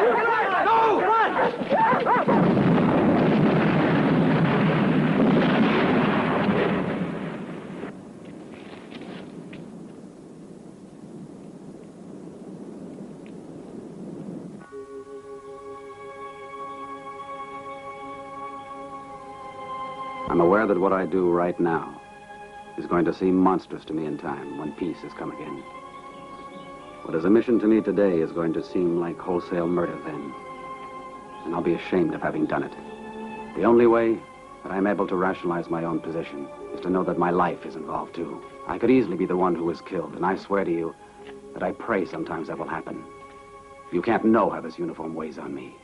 I'm aware that what I do right now is going to seem monstrous to me in time when peace has come again. What is a mission to me today is going to seem like wholesale murder then. And I'll be ashamed of having done it. The only way that I'm able to rationalize my own position is to know that my life is involved too. I could easily be the one who was killed, and I swear to you that I pray sometimes that will happen. You can't know how this uniform weighs on me.